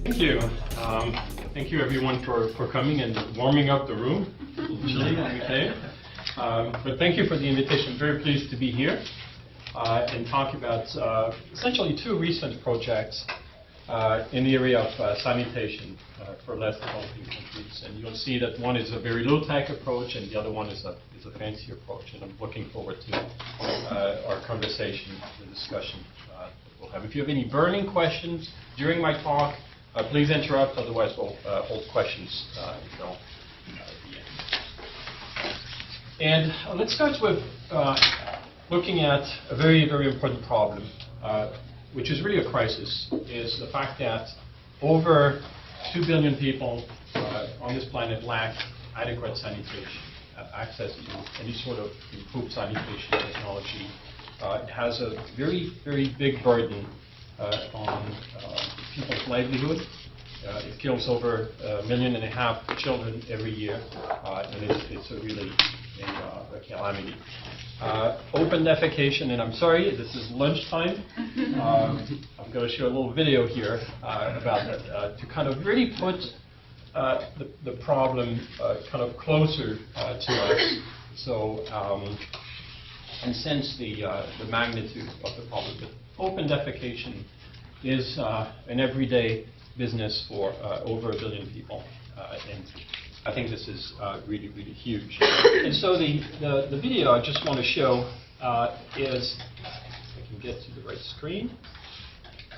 Thank you. Thank you everyone for coming and warming up the room. Chilly, okay. But thank you for the invitation. I'm very pleased to be here and talk about essentially two recent projects in the area of sanitation for less developing countries. And you'll see that one is a very low-tech approach and the other one is a fancy approach. And I'm looking forward to our conversation, the discussion that we'll have. If you have any burning questions during my talk, please interrupt, otherwise we'll hold questions until the end. And let's start with looking at a very, very important problem, which is really a crisis, is the fact that over 2 billion people on this planet lack adequate sanitation, access to any sort of improved sanitation technology. It has a very, very big burden on people's livelihood. It kills over 1.5 million children every year, and it's a really a calamity. Open defecation, and I'm sorry, this is lunchtime. I'm going to show a little video here about that to kind of really put the problem kind of closer to us. So, and sense the magnitude of the problem. But open defecation is an everyday business for over 1 billion people, and I think this is really, really huge. And so the video I just want to show is, if I can get to the right screen.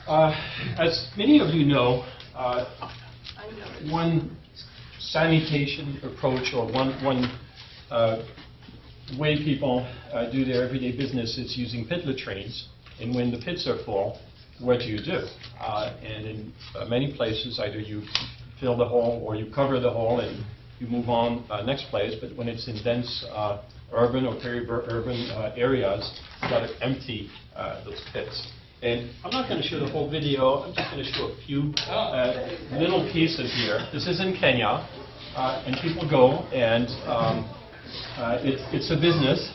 As many of you know, one sanitation approach or one way people do their everyday business is using pit latrines. And when the pits are full, what do? And in many places, either you fill the hole or you cover the hole and you move on next place. But when it's in dense urban or peri-urban areas, you've got to empty those pits. And I'm not going to show the whole video. I'm just going to show a few little pieces here. This is in Kenya, and people go and it's a business.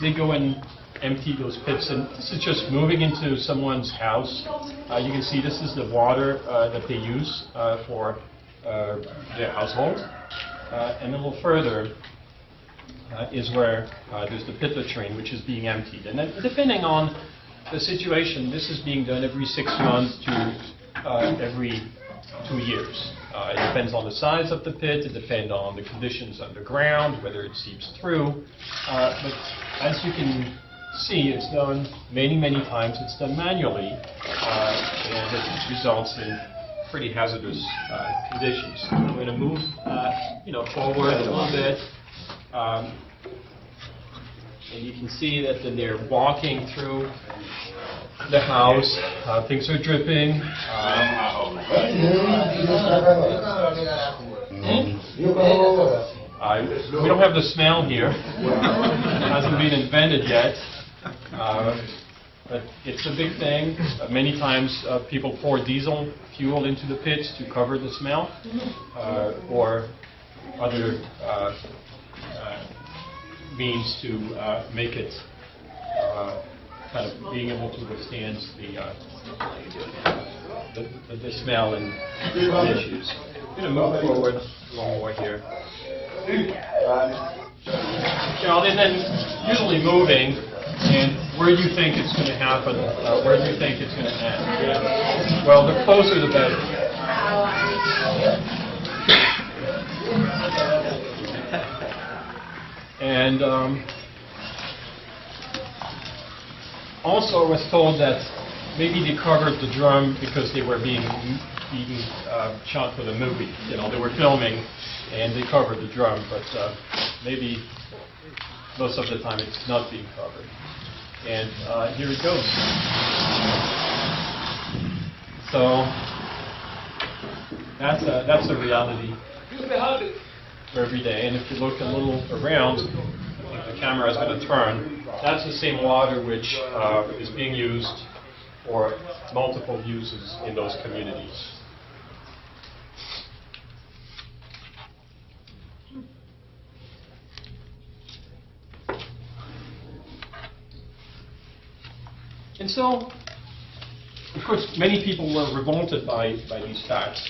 They go and empty those pits, and this is just moving into someone's house. You can see this is the water that they use for their household. And a little further is where there's the pit latrine, which is being emptied. And then depending on the situation, this is being done every 6 months to every 2 years. It depends on the size of the pit, it depends on the conditions underground, whether it seeps through. But as you can see, it's done many, many times. It's done manually, and it results in pretty hazardous conditions. I'm going to move forward a little bit. And you can see that then they're walking through the house. Things are dripping. We don't have the smell here. It hasn't been invented yet. But it's a big thing. Many times people pour diesel fuel into the pits to cover the smell, or other means to make it kind of being able to withstand the smell and the issues. I'm going to move forward a little more here. And then usually moving, and where do you think it's going to happen? Where do you think it's going to end? Well, the closer the better. And also I was told that maybe they covered the drum because they were being shot for the movie. They were filming and they covered the drum, but maybe most of the time it's not being covered. And here it goes. So that's a reality for every day. And if you look a little around, I think the camera is going to turn. That's the same water which is being used for multiple uses in those communities. And so Of course, many people were revolted by these facts.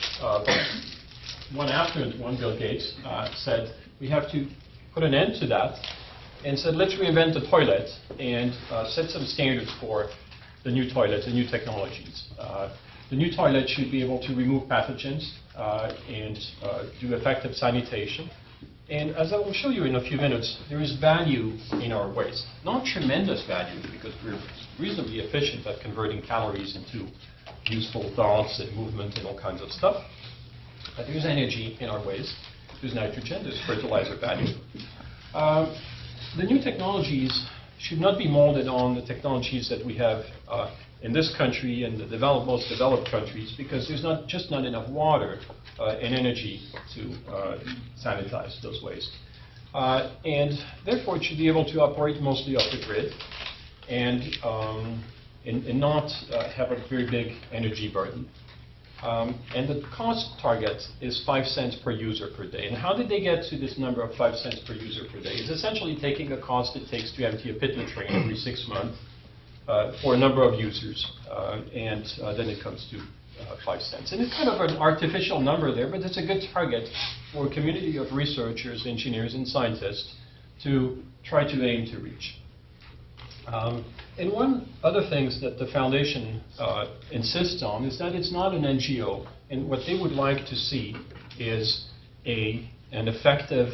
One afternoon, Bill Gates said, we have to put an end to that, and said, let's reinvent the toilet and set some standards for the new toilets, the new technologies. The new toilet should be able to remove pathogens and do effective sanitation. And as I will show you in a few minutes, there is value in our waste. Not tremendous value, because we're reasonably efficient at converting calories into useful thoughts and movement and all kinds of stuff. But there's energy in our waste. There's nitrogen, there's fertilizer value. The new technologies should not be molded on the technologies that we have in this country and the most developed countries, because there's just not enough water and energy to sanitize those wastes. And therefore, it should be able to operate mostly off the grid and not have a very big energy burden. And the cost target is 5 cents per user per day. And how did they get to this number of 5 cents per user per day? It's essentially taking the cost it takes to empty a pit latrine every 6 months for a number of users, and then it comes to 5 cents. And it's kind of an artificial number there, but it's a good target for a community of researchers, engineers, and scientists to try to aim to reach. And one other things that the foundation insists on is that it's not an NGO, and what they would like to see is an effective,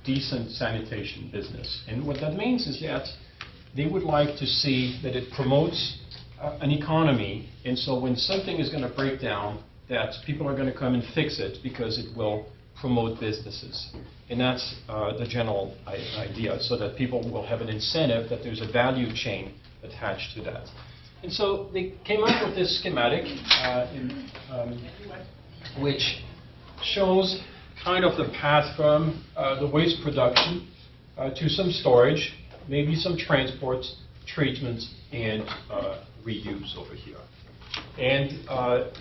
decent sanitation business. And what that means is that they would like to see that it promotes an economy, and so when something is going to break down, that people are going to come and fix it because it will promote businesses. And that's the general idea, so that people will have an incentive, that there's a value chain attached to that. And so they came up with this schematic which shows kind of the path from the waste production to some storage, maybe some transport, treatment, and reuse over here. And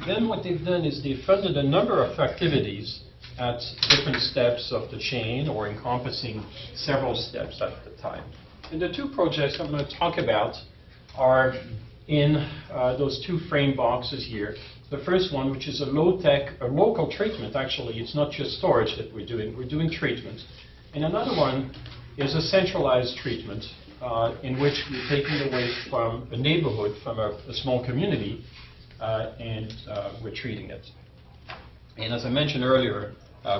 then what they've done is they've funded a number of activities at different steps of the chain, or encompassing several steps at the time. And the two projects I'm going to talk about are in those two frame boxes here. The first one, which is a low-tech, a local treatment, actually. It's not just storage that we're doing treatment. And another one is a centralized treatment, in which we're taking the waste from a neighborhood, from a small community, and we're treating it. And as I mentioned earlier,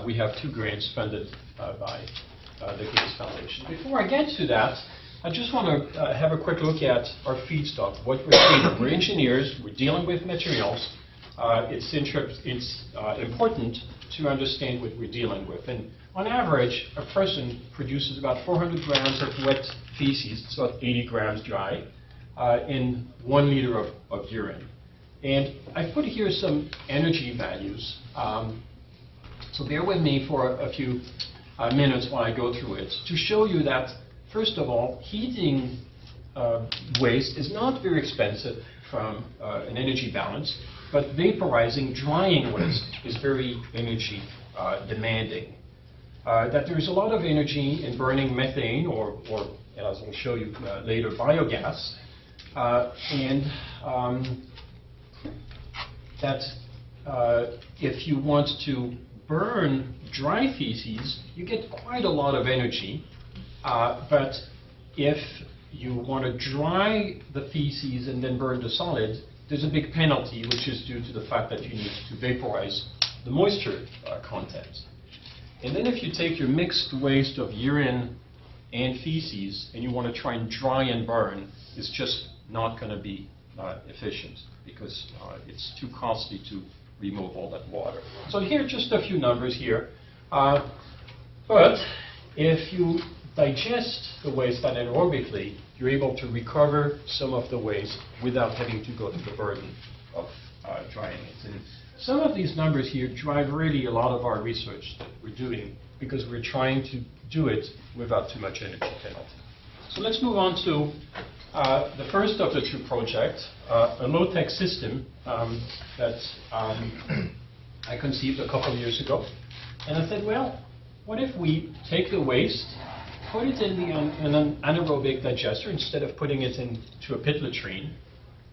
we have 2 grants funded by the Gates Foundation. Before I get to that, I just want to have a quick look at our feedstock, what we're treating. We're engineers, we're dealing with materials. It's important to understand what we're dealing with. And on average, a person produces about 400 grams of wet feces, so about 80 grams dry, in 1 liter of urine. And I put here some energy values. So bear with me for a few minutes while I go through it, to show you that, first of all, heating waste is not very expensive from an energy balance, but vaporizing, drying waste is very energy demanding. That there is a lot of energy in burning methane, or as I'll show you later, biogas, and that if you want to burn dry feces, you get quite a lot of energy, but if you want to dry the feces and then burn the solid, there's a big penalty, which is due to the fact that you need to vaporize the moisture content. And then if you take your mixed waste of urine and feces and you want to try and dry and burn, it's just not going to be efficient, because it's too costly to remove all that water. So here are just a few numbers here. But if you digest the waste anaerobically, you're able to recover some of the waste without having to go through the burden of drying it. And some of these numbers here drive really a lot of our research that we're doing, because we're trying to do it without too much energy penalty. So let's move on to the first of the 2 projects, a low-tech system that I conceived a couple of years ago. And I said, well, what if we take the waste, put it in an anaerobic digester instead of putting it into a pit latrine,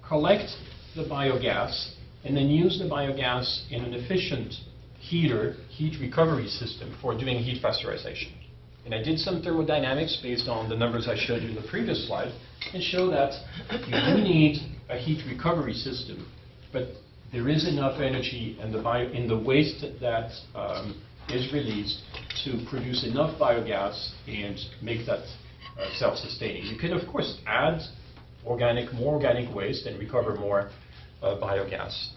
collect the biogas and then use the biogas in an efficient heat recovery system for doing heat pasteurization. And I did some thermodynamics based on the numbers I showed you in the previous slide and show that you do need a heat recovery system, but there is enough energy in the waste that is released to produce enough biogas and make that self-sustaining. You can, of course, add more organic waste and recover more biogas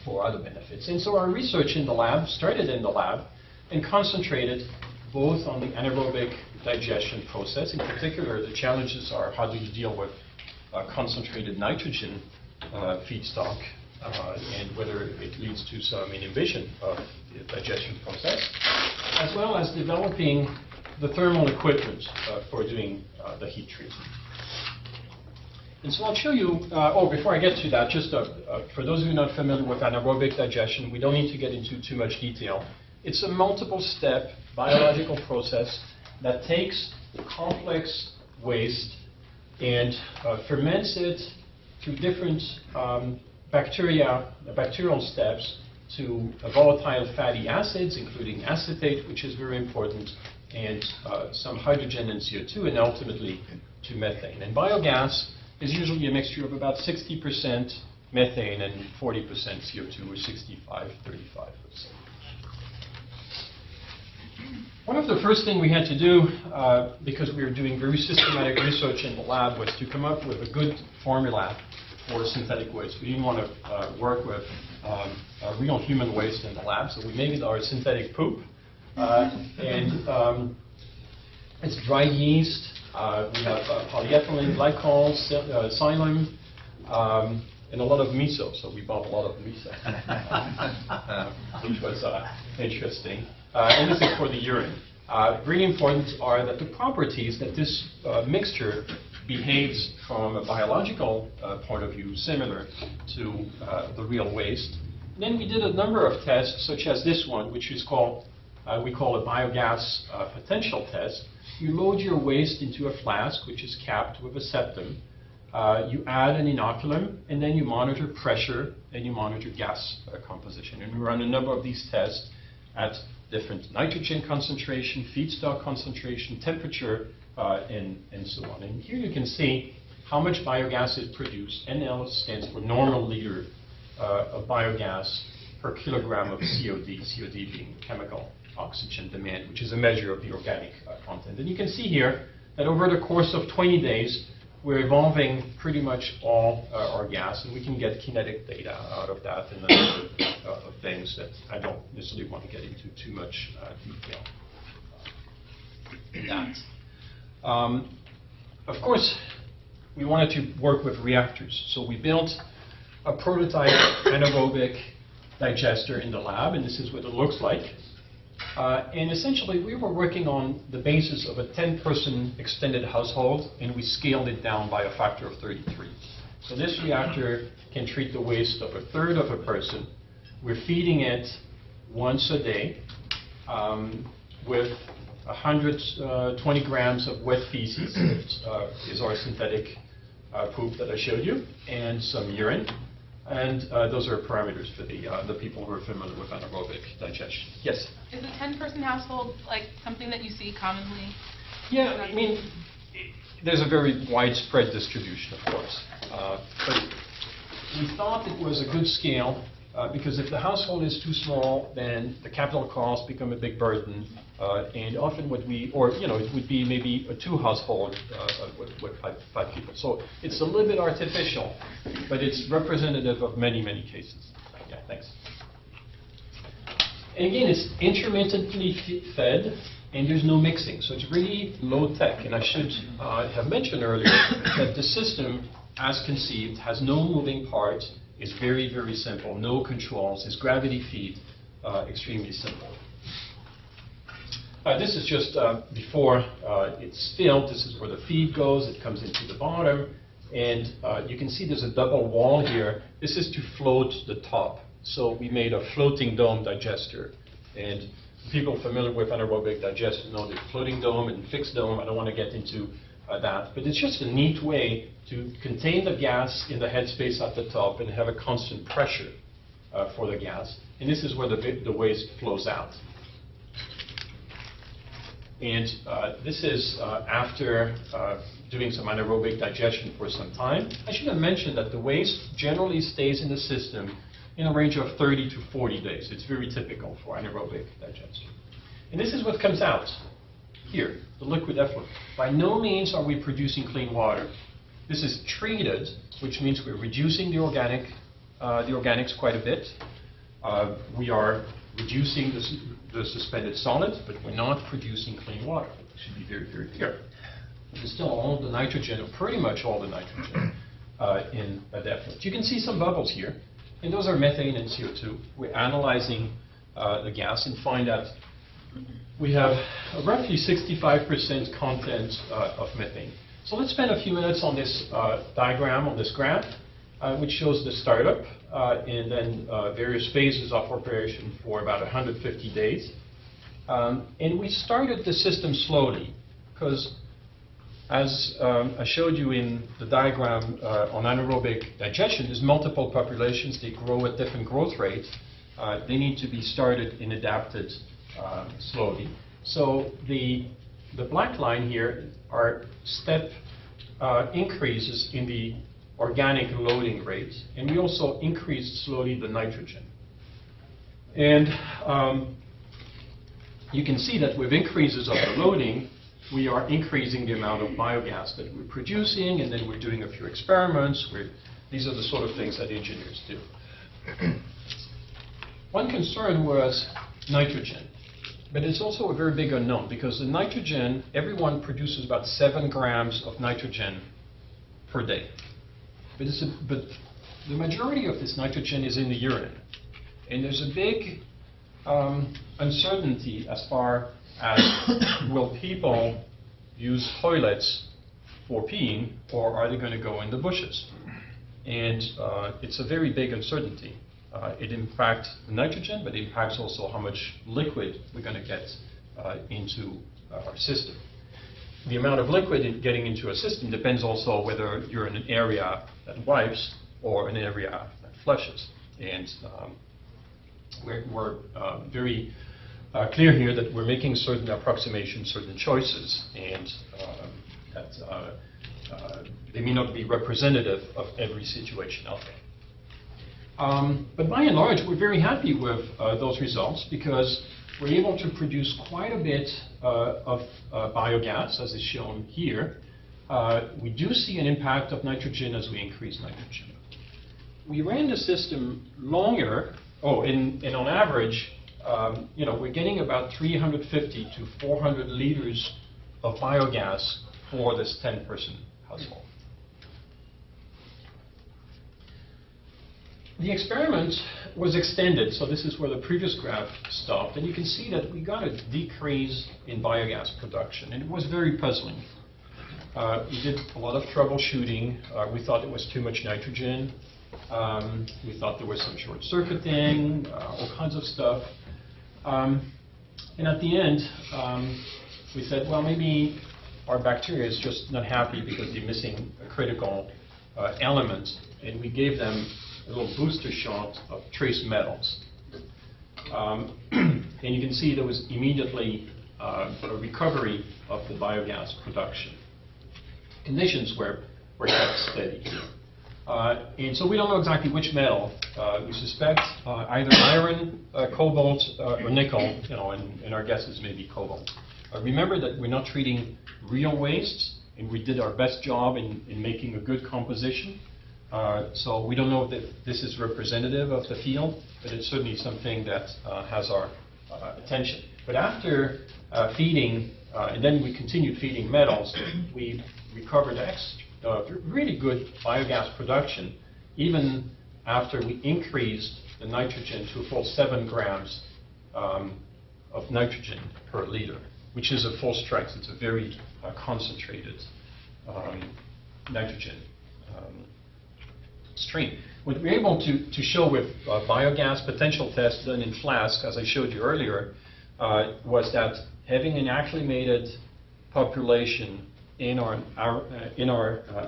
for other benefits. And so our research in the lab started in the lab and concentrated both on the anaerobic digestion process. In particular, the challenges are how do you deal with concentrated nitrogen feedstock and whether it leads to some inhibition of the digestion process, as well as developing the thermal equipment for doing the heat treatment. And so I'll show you, before I get to that, just for those of you not familiar with anaerobic digestion, we don't need to get into too much detail. It's a multiple-step biological process that takes complex waste and ferments it through different bacterial steps to volatile fatty acids, including acetate, which is very important, and some hydrogen and CO2, and ultimately to methane. And biogas is usually a mixture of about 60% methane and 40% CO2, or 65-35%. One of the first things we had to do, because we were doing very systematic research in the lab, was to come up with a good formula for synthetic waste. We didn't want to work with real human waste in the lab, so we made our synthetic poop. It's dry yeast. We have polyethylene glycol, xylem, and a lot of miso. So we bought a lot of miso, which was interesting. And this is for the urine. Really important are that the properties that this mixture behaves from a biological point of view similar to the real waste. Then we did a number of tests, such as this one, which is called, we call a biogas potential test. You load your waste into a flask, which is capped with a septum. You add an inoculum, and then you monitor pressure, and you monitor gas composition. And we run a number of these tests at different nitrogen concentration, feedstock concentration, temperature, and so on. And here you can see how much biogas is produced. NL stands for normal liter of biogas per kilogram of COD, COD being chemical oxygen demand, which is a measure of the organic content. And you can see here that over the course of 20 days, we're evolving pretty much all our gas, and we can get kinetic data out of that and a number of things that I don't necessarily want to get into too much detail in that. Of course, we wanted to work with reactors, so we built a prototype anaerobic digester in the lab, and this is what it looks like. And essentially, we were working on the basis of a 10-person extended household, and we scaled it down by a factor of 33. So this reactor can treat the waste of a third of a person. We're feeding it once a day with 120 grams of wet feces, that is our synthetic poop that I showed you, and some urine. And those are parameters for the people who are familiar with anaerobic digestion. Yes? Is a 10-person household like something that you see commonly? Yeah, I mean, there's a very widespread distribution, of course. But we thought it was a good scale because if the household is too small, then the capital costs become a big burden. And often it would be maybe a two-household with five people. So it's a little bit artificial, but it's representative of many, many cases. Yeah, thanks. And again, it's intermittently fed, and there's no mixing. So it's really low tech. And I should have mentioned earlier that the system, as conceived, has no moving parts, is very, very simple, no controls, is gravity feed, extremely simple. This is just before it's filled. This is where the feed goes. It comes into the bottom. And you can see there's a double wall here. This is to float the top. So we made a floating dome digester. And people familiar with anaerobic digestion know the floating dome and fixed dome. I don't want to get into that, but it's just a neat way to contain the gas in the headspace at the top and have a constant pressure for the gas. And this is where the waste flows out. And this is after doing some anaerobic digestion for some time. I should have mentioned that the waste generally stays in the system in a range of 30 to 40 days. It's very typical for anaerobic digestion. And this is what comes out here, the liquid effluent. By no means are we producing clean water. This is treated, which means we're reducing the organics quite a bit. We are reducing the suspended solids, but we're not producing clean water. It should be very, very clear. There's still all the nitrogen, or pretty much all the nitrogen, in that effluent. You can see some bubbles here, and those are methane and CO2. We're analyzing the gas and find that we have a roughly 65% content of methane. So let's spend a few minutes on this diagram, on this graph, which shows the startup and then various phases of operation for about 150 days. And we started the system slowly because, as I showed you in the diagram on anaerobic digestion, there's multiple populations. They grow at different growth rates. They need to be started and adapted slowly. So the black line here are step increases in the organic loading rates, and we also increased slowly the nitrogen. And you can see that with increases of the loading, we are increasing the amount of biogas that we're producing, and then we're doing a few experiments. These are the sort of things that engineers do. One concern was nitrogen, but it's also a very big unknown, because the nitrogen, everyone produces about 7 grams of nitrogen per day. But the majority of this nitrogen is in the urine. And there's a big uncertainty as far as will people use toilets for peeing, or are they going to go in the bushes? And it's a very big uncertainty. It impacts the nitrogen, but it impacts also how much liquid we're going to get into our system. The amount of liquid getting into a system depends also whether you're in an area that wipes or an area that flushes. And we're very clear here that we're making certain approximations, certain choices, and that they may not be representative of every situation out there. But by and large, we're very happy with those results, because we're able to produce quite a bit of biogas, as is shown here. We do see an impact of nitrogen as we increase nitrogen. We ran the system longer. And on average, we're getting about 350 to 400 liters of biogas for this 10-person household. The experiment was extended, so this is where the previous graph stopped, and you can see that we got a decrease in biogas production, and it was very puzzling. We did a lot of troubleshooting. We thought it was too much nitrogen. We thought there was some short-circuiting, all kinds of stuff. And at the end, we said, well, maybe our bacteria is just not happy because they're missing a critical element, and we gave them a little booster shot of trace metals. And you can see there was immediately a recovery of the biogas production. Conditions were kept steady. And so we don't know exactly which metal. We suspect either iron, cobalt, or nickel, and our guess is maybe cobalt. Remember that we're not treating real wastes, and we did our best job in making a good composition. So we don't know if this is representative of the field, but it's certainly something that has our attention. But after feeding, and then we continued feeding metals, we recovered really good biogas production, even after we increased the nitrogen to a full 7 grams of nitrogen per liter, which is a full strength. It's a very concentrated nitrogen stream. What we're able to show with biogas potential tests done in flask, as I showed you earlier, was that having an acclimated population in our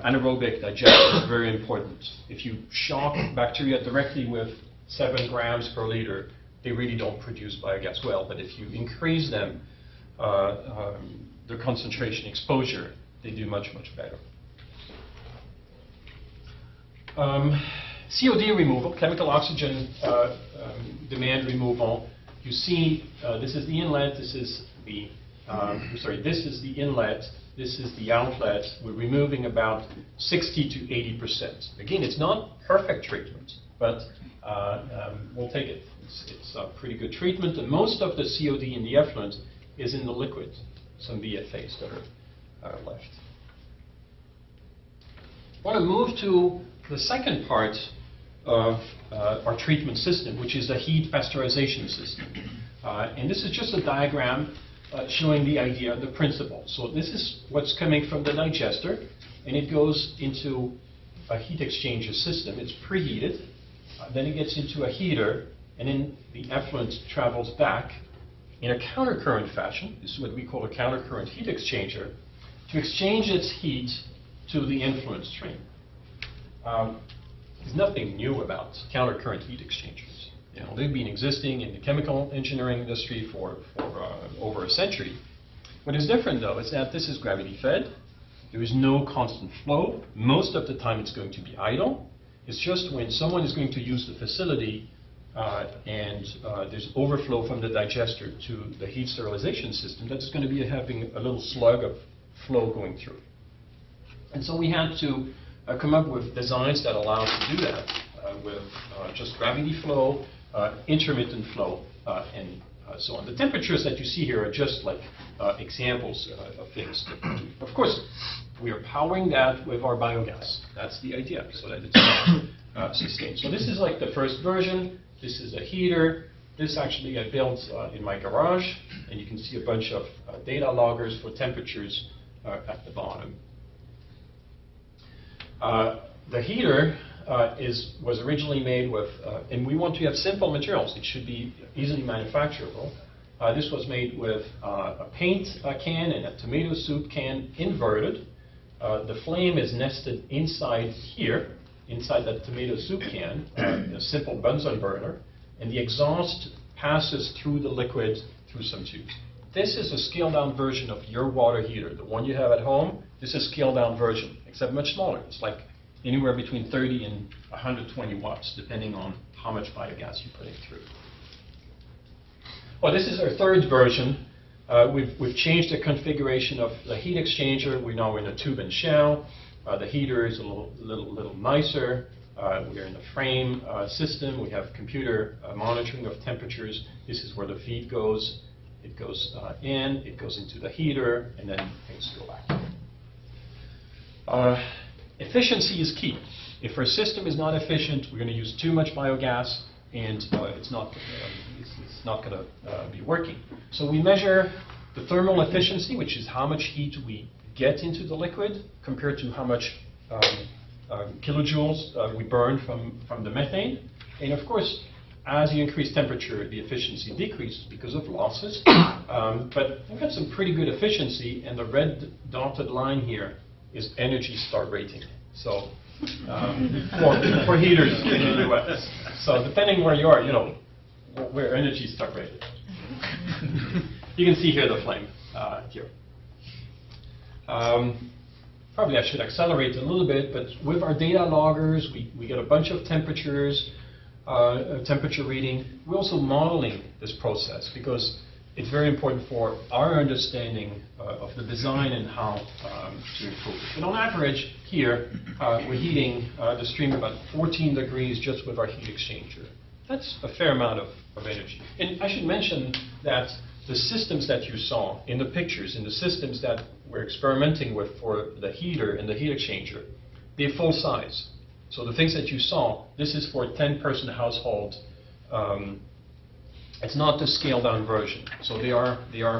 anaerobic digestion is very important. If you shock bacteria directly with 7 grams per liter, they really don't produce biogas well. But if you increase them, their concentration exposure, they do much, much better. COD removal, chemical oxygen demand removal. You see, this is the inlet, this is the, this is the inlet, this is the outlet. We're removing about 60 to 80%. Again, it's not perfect treatment, but we'll take it. It's a pretty good treatment, and most of the COD in the effluent is in the liquid, some BFAs that are left. I want to move to the second part of our treatment system, which is the heat pasteurization system. And this is just a diagram showing the idea, the principle. So this is what's coming from the digester, and it goes into a heat exchanger system. It's preheated, then it gets into a heater, and then the effluent travels back in a countercurrent fashion. This is what we call a countercurrent heat exchanger, to exchange its heat to the influent stream. There's nothing new about countercurrent heat exchangers. You know, they've been existing in the chemical engineering industry for over a century. What is different, though, is that this is gravity-fed. There is no constant flow. Most of the time, it's going to be idle. It's just when someone is going to use the facility and there's overflow from the digester to the heat sterilization system, that's going to be having a little slug of flow going through. And so we had to come up with designs that allow us to do that with just gravity flow, intermittent flow, and so on. The temperatures that you see here are just like examples of things. Of course, we are powering that with our biogas. That's the idea, so that it's sustained. So this is like the first version. This is a heater. This actually I built in my garage, and you can see a bunch of data loggers for temperatures at the bottom. The heater was originally made with, and we want to have simple materials. It should be easily manufacturable. This was made with a paint can and a tomato soup can inverted. The flame is nested inside here, inside that tomato soup can, a simple Bunsen burner, and the exhaust passes through the liquid through some tubes. This is a scaled-down version of your water heater. The one you have at home, this is a scaled-down version, except much smaller. It's like anywhere between 30 and 120 watts, depending on how much biogas you're putting through. Well, this is our third version. We've changed the configuration of the heat exchanger. We're now in a tube and shell. The heater is a little nicer. We're in a frame system. We have computer monitoring of temperatures. This is where the feed goes. It goes in, it goes into the heater, and then things go back. Efficiency is key. If our system is not efficient, we're going to use too much biogas, and it's not going to be working. So we measure the thermal efficiency, which is how much heat we get into the liquid compared to how much kilojoules we burn from the methane. And of course, as you increase temperature, the efficiency decreases because of losses. But we've got some pretty good efficiency, and the red dotted line here is Energy Star rating. So for heaters in the US. So depending where you are, you know, where Energy Star rated. You can see here the flame here. Probably I should accelerate a little bit, but with our data loggers, we get a bunch of temperatures, temperature reading. We're also modeling this process because it's very important for our understanding of the design and how to improve it. But on average, here, we're heating the stream about 14 degrees just with our heat exchanger. That's a fair amount of energy. And I should mention that the systems that you saw in the pictures, and the systems that we're experimenting with for the heater and the heat exchanger, they're full size. So the things that you saw, this is for a 10-person household. It's not the scaled-down version. So they are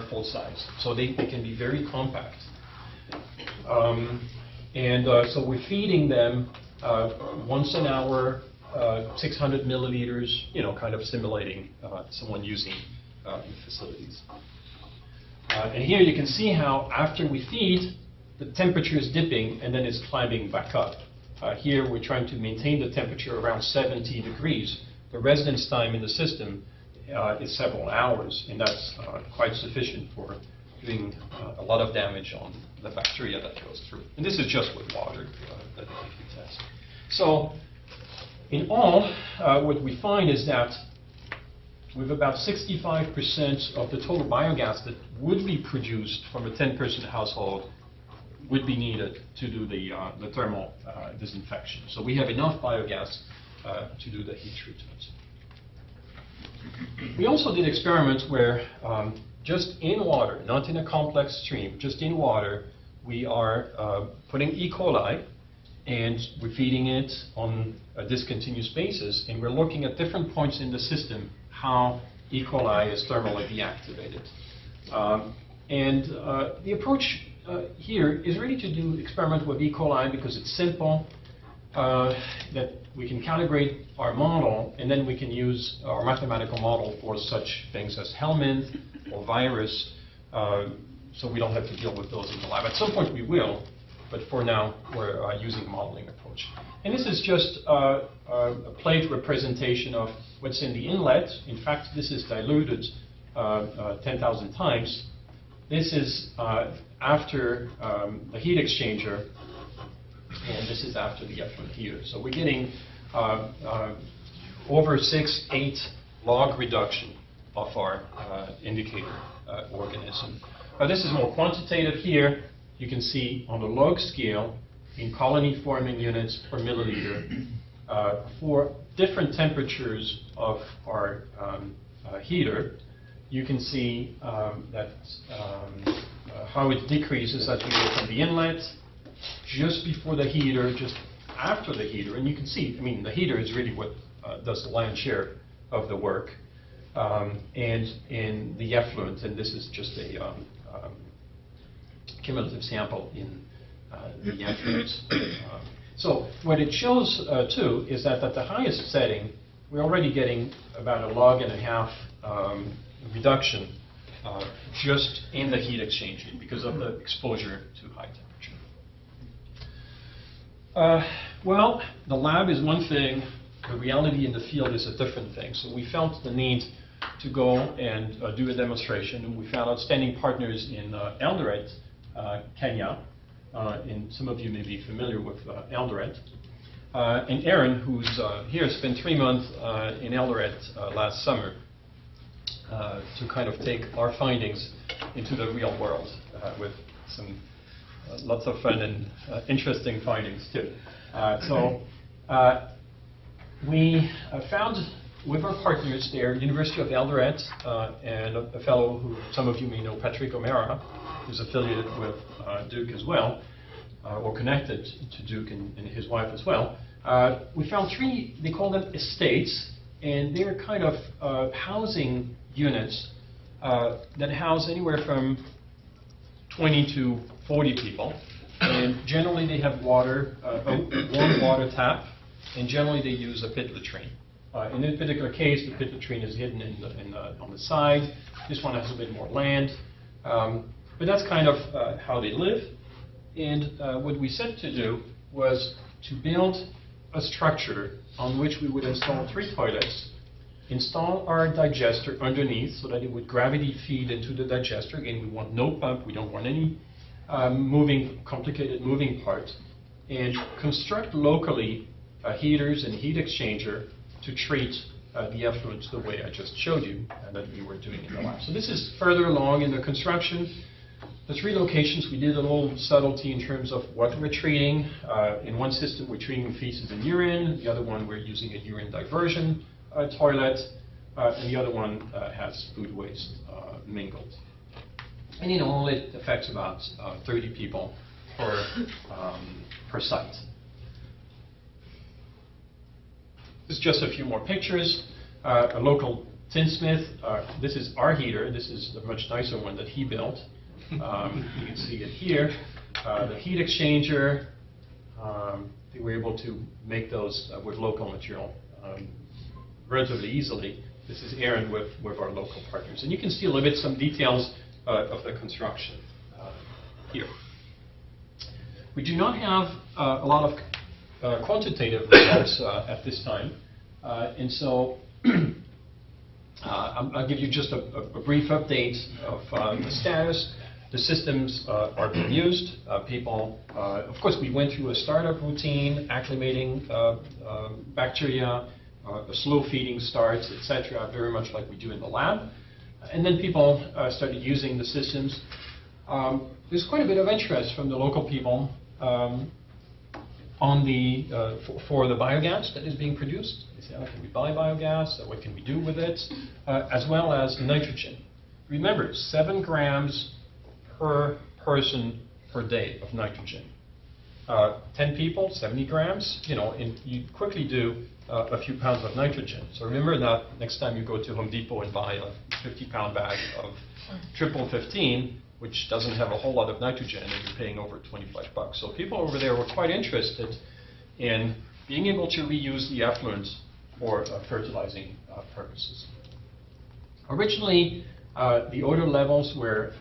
full size. So they can be very compact. So we're feeding them once an hour, 600 milliliters, you know, kind of simulating someone using the facilities. And here you can see how after we feed, the temperature is dipping and then it's climbing back up. Here we're trying to maintain the temperature around 70 degrees. The residence time in the system is several hours, and that's quite sufficient for doing a lot of damage on the bacteria that goes through. And this is just with water that we test. So in all, what we find is that with about 65% of the total biogas that would be produced from a 10-person household would be needed to do the thermal disinfection. So we have enough biogas to do the heat treatment. We also did experiments where just in water, not in a complex stream, just in water, we are putting E. coli and we're feeding it on a discontinuous basis, and we're looking at different points in the system how E. coli is thermally deactivated. The approach here is really to do experiment with E. coli because it's simple, that we can calibrate our model, and then we can use our mathematical model for such things as helminth or virus, so we don't have to deal with those in the lab. At some point we will, but for now we're using a modeling approach. And this is just a plate representation of what's in the inlet. In fact, this is diluted 10,000 times. This is after the heat exchanger, and this is after the effluent heater. So we're getting over 6-8 log reduction of our indicator organism. This is more quantitative here. You can see on the log scale in colony forming units per milliliter for different temperatures of our heater. You can see that how it decreases as we go from the inlet, just before the heater, just after the heater. And you can see, I mean, the heater is really what does the lion's share of the work. And in the effluent, and this is just a cumulative sample in the effluent. So what it shows, too, is that at the highest setting, we're already getting about 1.5 log reduction just in the heat exchanger because of the exposure to high temperature. Well, the lab is one thing. The reality in the field is a different thing. So we felt the need to go and do a demonstration, and we found outstanding partners in Eldoret, Kenya, and some of you may be familiar with Eldoret. And Aaron, who's here, spent 3 months in Eldoret last summer to kind of take our findings into the real world with some lots of fun and interesting findings too. We found with our partners there, University of Eldoret, and a fellow who some of you may know, Patrick O'Mara, who's affiliated with Duke as well, or connected to Duke and his wife as well. We found 3, they call them estates, and they're kind of housing units that house anywhere from 20 to 40 people. And generally they have water, a warm water tap, and generally they use a pit latrine. In this particular case, the pit latrine is hidden on the side. This one has a bit more land. But that's kind of how they live. And what we set to do was to build a structure on which we would install 3 toilets, install our digester underneath so that it would gravity feed into the digester. Again, we want no pump. We don't want any complicated moving parts. And construct locally heaters and heat exchanger to treat the effluents the way I just showed you that we were doing in the lab. So this is further along in the construction. The 3 locations, we did a little subtlety in terms of what we're treating. In one system, we're treating feces and urine. The other one, we're using a urine diversion toilet. And the other one has food waste mingled. And in all, it affects about 30 people per site. This is just a few more pictures. A local tinsmith. This is our heater. This is the much nicer one that he built. You can see it here. The heat exchanger. They were able to make those with local material relatively easily. This is Aaron with our local partners. And you can see a little bit some details of the construction here. We do not have a lot of quantitative results at this time, and so I'll give you just a brief update of the status. The systems are being used. People, of course, we went through a startup routine, acclimating bacteria, a slow feeding starts, etc., very much like we do in the lab. And then people started using the systems. There's quite a bit of interest from the local people on the for the biogas that is being produced. They say, oh, can we buy biogas? What can we do with it? As well as nitrogen. Remember, 7 grams per person per day of nitrogen. 10 people, 70 grams, and you quickly do a few pounds of nitrogen. So remember that next time you go to Home Depot and buy a 50-pound bag of triple 15, which doesn't have a whole lot of nitrogen, and you're paying over $25. So people over there were quite interested in being able to reuse the effluent for fertilizing purposes. Originally, the odor levels were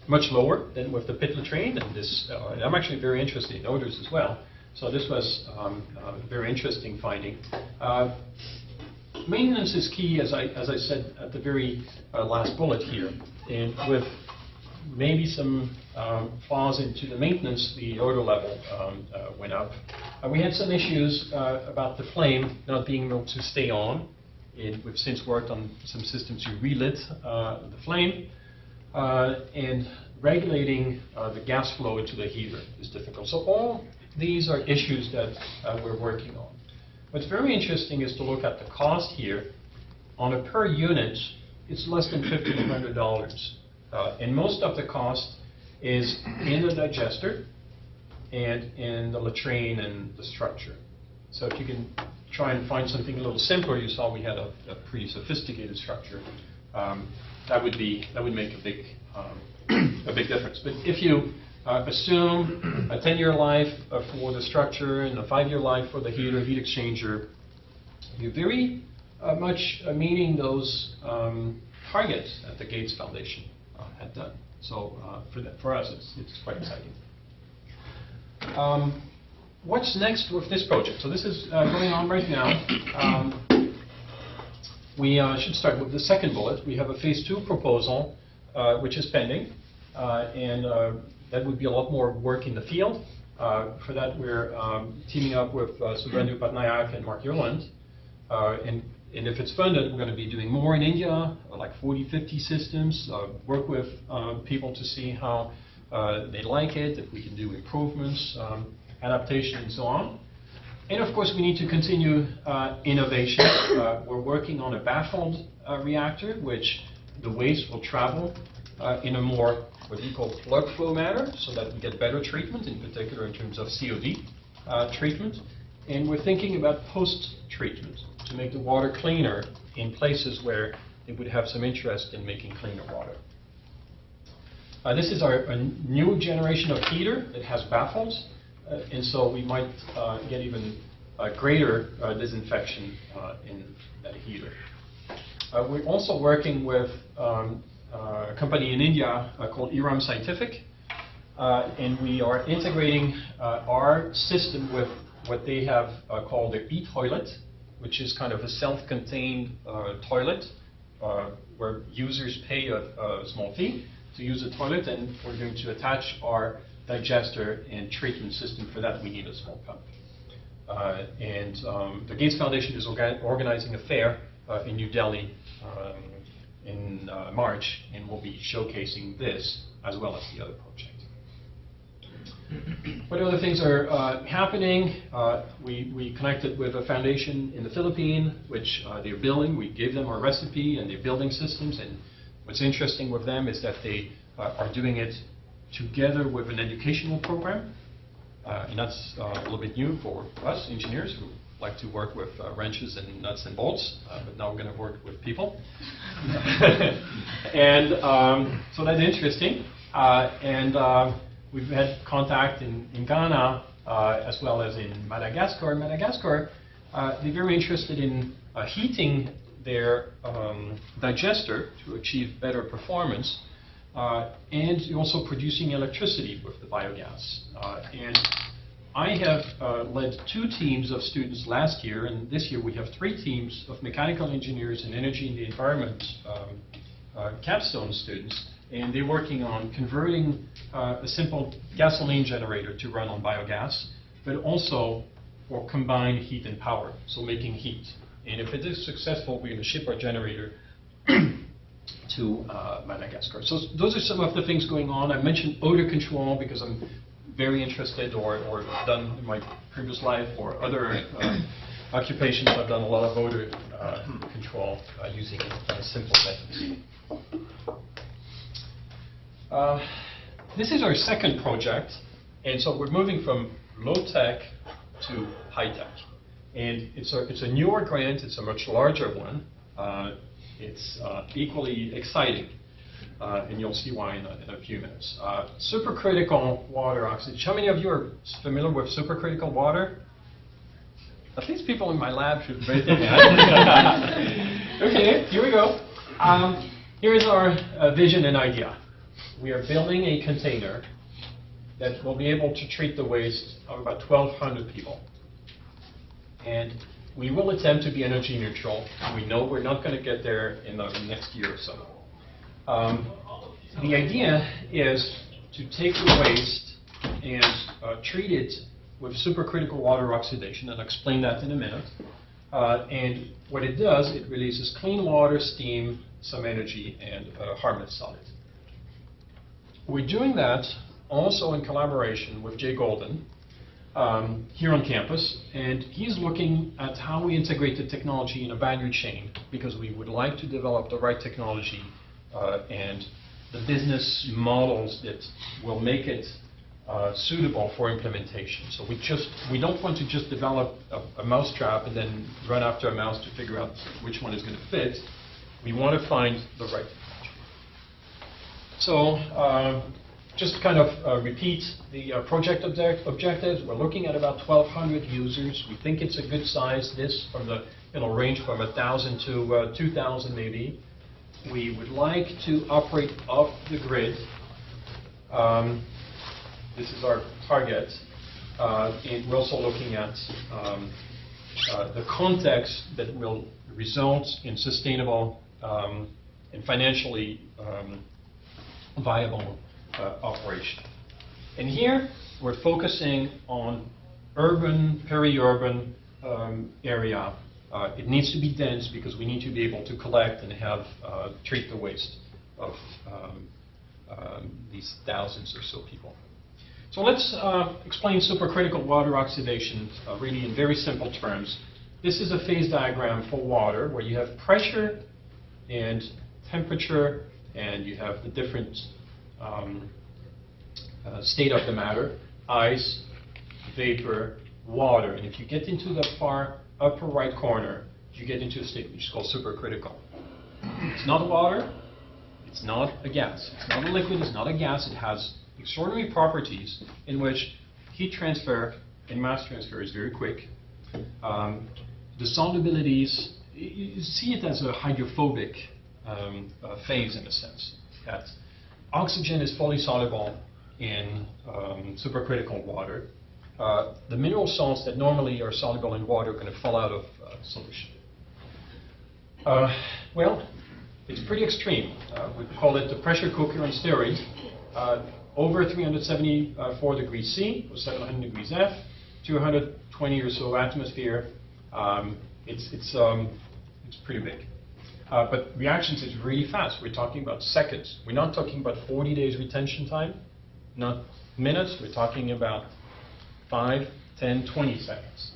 much lower than with the pit latrine, and this, I'm actually very interested in odors as well, so this was a very interesting finding. Maintenance is key, as I said at the very last bullet here, and with maybe some flaws into the maintenance, the odor level went up. We had some issues about the flame not being able to stay on. We've since worked on some systems to relit the flame, and regulating the gas flow into the heater is difficult. So all these are issues that we're working on. What's very interesting is to look at the cost here. On a per unit, it's less than $1,500. And most of the cost is in the digester and in the latrine and the structure. So if you can try and find something a little simpler, you saw we had a pretty sophisticated structure. That would make a big difference. But if you assume a 10-year life for the structure and a 5-year life for the heater, heat exchanger, you're very much meeting those targets that the Gates Foundation had done. So for us, it's quite exciting. What's next with this project? So this is going on right now. We should start with the second bullet. We have a phase 2 proposal, which is pending, and that would be a lot more work in the field. For that, we're teaming up with Subrendu Patnaik and Marc, and if it's funded, we're going to be doing more in India, like 40, 50 systems, work with people to see how they like it, if we can do improvements, adaptation, and so on. And of course, we need to continue innovation. We're working on a baffled reactor, which the waste will travel in a more, what we call plug flow manner, so that we get better treatment, in particular in terms of COD treatment. And we're thinking about post-treatment to make the water cleaner in places where it would have some interest in making cleaner water. This is a new generation of heater that has baffles, and so we might get even greater disinfection in that heater. We're also working with a company in India called Iram Scientific, and we are integrating our system with what they have called the e-toilet, which is kind of a self-contained toilet where users pay a small fee to use the toilet, and we're going to attach our digester and treatment system. For that, we need a small pump. The Gates Foundation is organizing a fair in New Delhi in March, and we'll be showcasing this as well as the other project. What other things are happening? We connected with a foundation in the Philippines, which they're building. We gave them our recipe, and they're building systems. And what's interesting with them is that they are doing it together with an educational program. And that's a little bit new for us engineers who like to work with wrenches and nuts and bolts, but now we're going to work with people. And so that's interesting. We've had contact in Ghana as well as in Madagascar. Madagascar, they're very interested in heating their digester to achieve better performance. and you're also producing electricity with the biogas. And I have led 2 teams of students last year, and this year we have 3 teams of mechanical engineers and energy and the environment capstone students, and they're working on converting a simple gasoline generator to run on biogas, but also for combined heat and power, so making heat. And if it is successful, we're going to ship our generator to Madagascar. So those are some of the things going on. I mentioned odor control because I'm very interested, or done in my previous life or other occupations. I've done a lot of odor control using simple methods. This is our second project, and so we're moving from low tech to high tech. And it's a newer grant, it's a much larger one. It's equally exciting, and you'll see why in a few minutes. Supercritical water oxidation. How many of you are familiar with supercritical water? At least people in my lab should raise their hand. Okay, here we go. Here's our vision and idea. We are building a container that will be able to treat the waste of about 1,200 people. And we will attempt to be energy neutral. We know we're not going to get there in the next year or so. The idea is to take the waste and treat it with supercritical water oxidation. I'll explain that in a minute. And what it does, it releases clean water, steam, some energy, and a harmless solid. We're doing that also in collaboration with Jay Golden here on campus, and he's looking at how we integrate the technology in a value chain, because we would like to develop the right technology and the business models that will make it suitable for implementation. So we don't want to just develop a mousetrap and then run after a mouse to figure out which one is going to fit. We want to find the right technology. So just kind of repeat the project objectives. We're looking at about 1,200 users. We think it's a good size. This from the range from 1,000 to 2,000 maybe. We would like to operate off the grid. This is our target. And we're also looking at the context that will result in sustainable and financially viable operation. And here we're focusing on urban, peri-urban area. It needs to be dense because we need to be able to collect and have treat the waste of these thousands or so people. So let's explain supercritical water oxidation really in very simple terms. This is a phase diagram for water where you have pressure and temperature, and you have the different state of the matter: ice, vapor, water. And if you get into the far upper right corner, you get into a state which is called supercritical. It's not water, it's not a gas, it's not a liquid, it's not a gas. It has extraordinary properties in which heat transfer and mass transfer is very quick. The solubilities, you see it as a hydrophobic phase in a sense. That oxygen is fully soluble in supercritical water. The mineral salts that normally are soluble in water are going to fall out of solution. Well, it's pretty extreme. We call it the pressure cooker on steroids. Over 374 degrees C, or 700 degrees F, 220 or so atmosphere. It's pretty big. But reactions is really fast. We're talking about seconds. We're not talking about 40 days retention time, not minutes. We're talking about 5, 10, 20 seconds.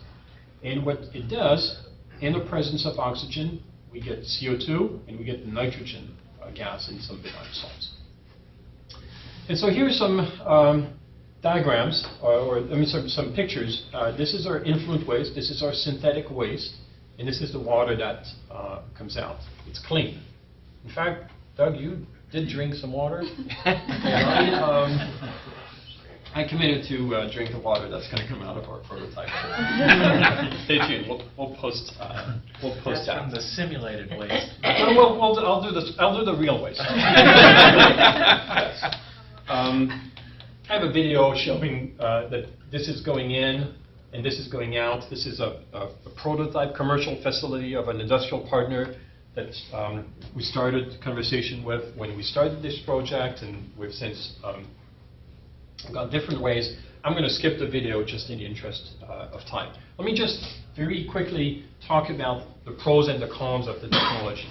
And what it does, in the presence of oxygen, we get CO2 and we get nitrogen gas and some benign salts. And so here's some diagrams, some pictures. This is our influent waste. This is our synthetic waste. And this is the water that comes out. It's clean. In fact, Doug, you did drink some water. I committed to drink the water that's going to come out of our prototype. Stay tuned. We'll post. We'll post That's that. from the simulated waste. I'll do this. I'll do the real waste. Yes. I have a video showing that this is going in and this is going out. This is a prototype commercial facility of an industrial partner that we started conversation with when we started this project, and we've since gone different ways. I'm going to skip the video just in the interest of time. Let me just very quickly talk about the pros and the cons of the technology.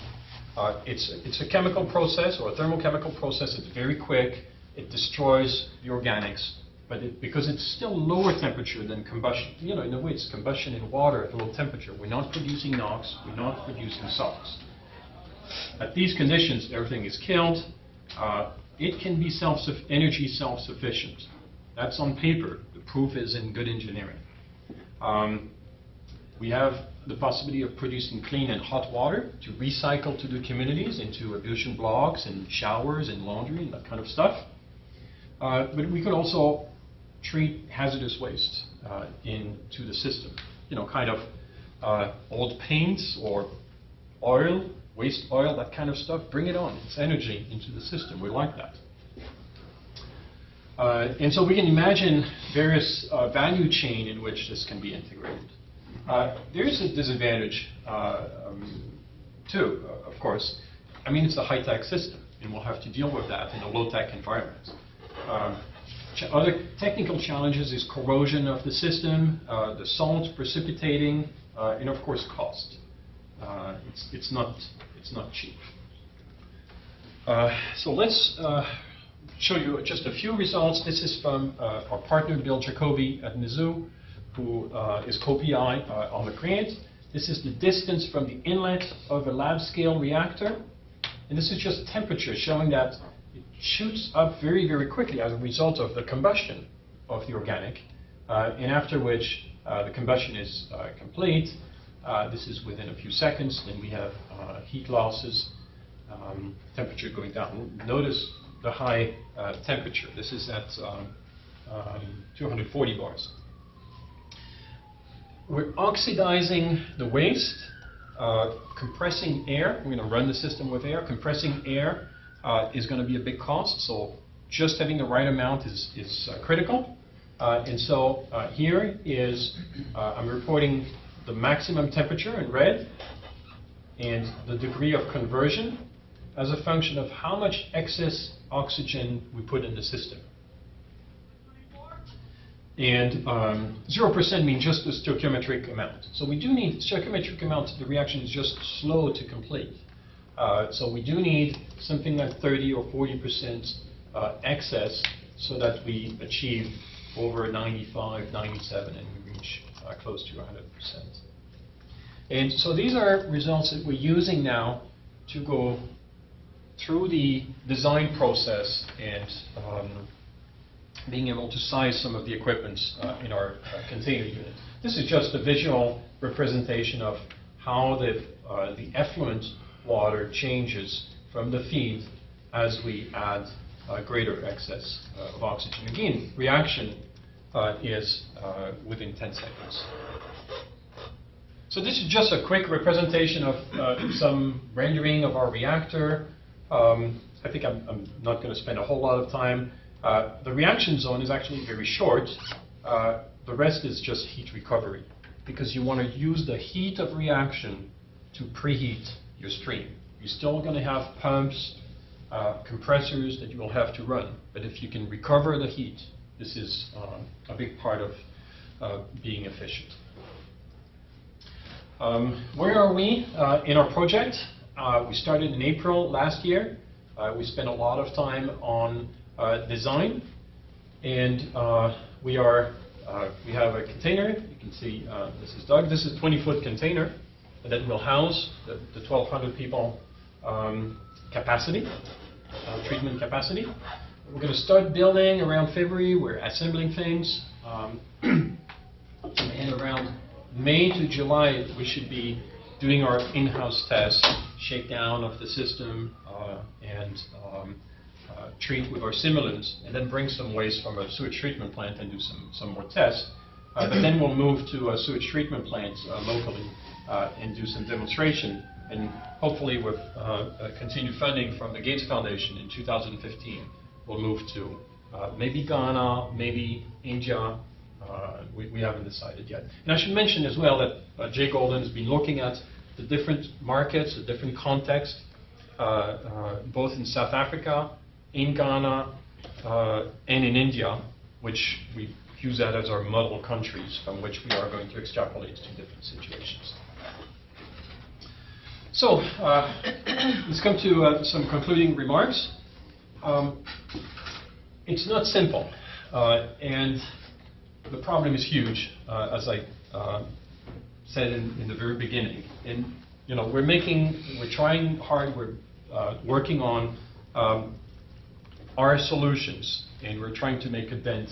It's a chemical process or a thermochemical process. It's very quick. It destroys the organics, but because it's still lower temperature than combustion. You know, in a way, it's combustion in water at low temperature. We're not producing NOx. We're not producing SOx. At these conditions, everything is killed. It can be energy self-sufficient. That's on paper. The proof is in good engineering. We have the possibility of producing clean and hot water to recycle to the communities into ablution blocks and showers and laundry and that kind of stuff. But we could also treat hazardous waste into the system. You know, kind of old paints or oil, waste oil, that kind of stuff. Bring it on. It's energy into the system. We like that. And so we can imagine various value chain in which this can be integrated. There is a disadvantage too, of course. I mean, it's a high-tech system, and we'll have to deal with that in a low-tech environment. Other technical challenges is corrosion of the system, the salt precipitating, and of course cost. It's not cheap. So let's show you just a few results. This is from our partner Bill Jacoby at Mizzou, who is co-PI on the grant. This is the distance from the inlet of a lab-scale reactor. And this is just temperature, showing that it shoots up very, very quickly as a result of the combustion of the organic. And after which the combustion is complete, this is within a few seconds. Then we have heat losses, temperature going down. Notice the high temperature. This is at 240 bars. We're oxidizing the waste, compressing air. We're going to run the system with air. Compressing air is going to be a big cost, so just having the right amount is critical. And so here is, I'm reporting the maximum temperature in red and the degree of conversion as a function of how much excess oxygen we put in the system. And 0% means just the stoichiometric amount. So we do need stoichiometric amount. The reaction is just slow to complete. So we do need something like 30 or 40% excess so that we achieve over 95, 97, and we reach close to 100%. And so these are results that we're using now to go through the design process and being able to size some of the equipment in our container unit. This is just a visual representation of how the effluent water changes from the feed as we add greater excess of oxygen. Again, reaction is within 10 seconds. So this is just a quick representation of some rendering of our reactor. I think I'm not going to spend a whole lot of time. The reaction zone is actually very short. The rest is just heat recovery, because you want to use the heat of reaction to preheat your stream. You're still going to have pumps, compressors that you will have to run. But if you can recover the heat, this is a big part of being efficient. Where are we in our project? We started in April last year. We spent a lot of time on design, and we have a container. You can see this is Doug. This is a 20-foot container that will house the 1,200 people capacity, treatment capacity. We're going to start building around February. We're assembling things, and around May to July we should be doing our in-house test, shakedown of the system, and treat with our simulants, and then bring some waste from a sewage treatment plant and do some more tests. But then we'll move to a sewage treatment plant locally and do some demonstration. And hopefully with continued funding from the Gates Foundation in 2015, we'll move to maybe Ghana, maybe India. We haven't decided yet. And I should mention as well that Jay Golden has been looking at the different markets, the different contexts, both in South Africa, in Ghana, and in India, which we use that as our model countries from which we are going to extrapolate to different situations. So let's come to some concluding remarks. It's not simple, and the problem is huge, as I said in the very beginning. And we're trying hard. We're working on our solutions, and we're trying to make a dent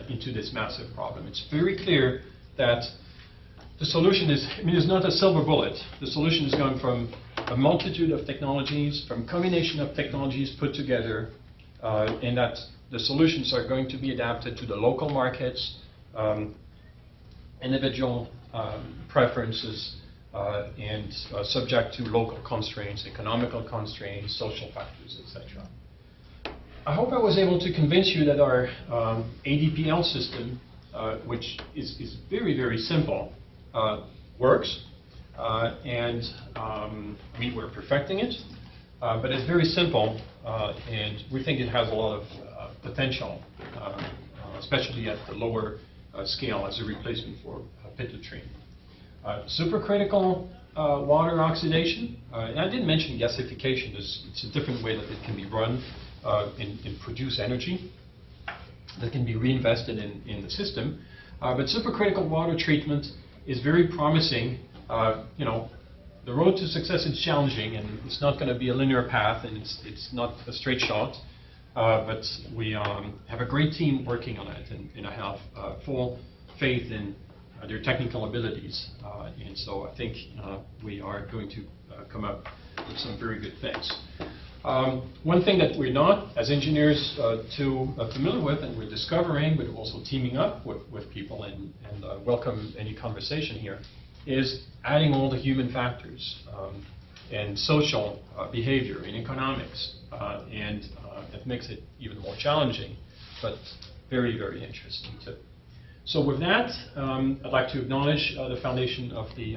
into this massive problem. It's very clear that the solution is not a silver bullet. The solution is going from a multitude of technologies, from combination of technologies put together, and that the solutions are going to be adapted to the local markets, individual preferences, and subject to local constraints, economical constraints, social factors, etc. I hope I was able to convince you that our ADPL system, which is very, very simple, works, and we're perfecting it, but it's very simple, and we think it has a lot of potential, especially at the lower scale as a replacement for pitotrine. Supercritical water oxidation, and I didn't mention gasification. It's a different way that it can be run and produce energy that can be reinvested in the system. But supercritical water treatment is very promising. The road to success is challenging, and it's not going to be a linear path, and it's not a straight shot. But we have a great team working on it, and I have full faith in their technical abilities. And so I think we are going to come up with some very good things. One thing that we're not, as engineers, too familiar with, and we're discovering, but also teaming up with people, and welcome any conversation here, is adding all the human factors and social behavior and economics, and it makes it even more challenging, but very, very interesting too. So with that, I'd like to acknowledge the foundation of the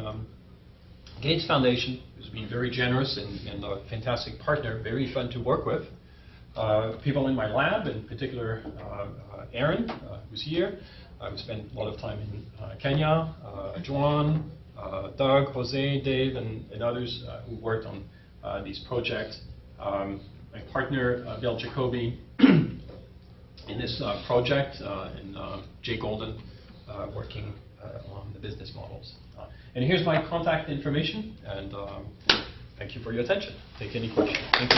Gates Foundation, who's been very generous and a fantastic partner, very fun to work with. People in my lab, in particular Aaron, who's here. We spent a lot of time in Kenya, Joan, Doug, Jose, Dave, and others who worked on these projects. My partner, Bill Jacoby, in this project, and Jay Golden, working on the business models. And here's my contact information, and thank you for your attention. Take any questions. Thank you.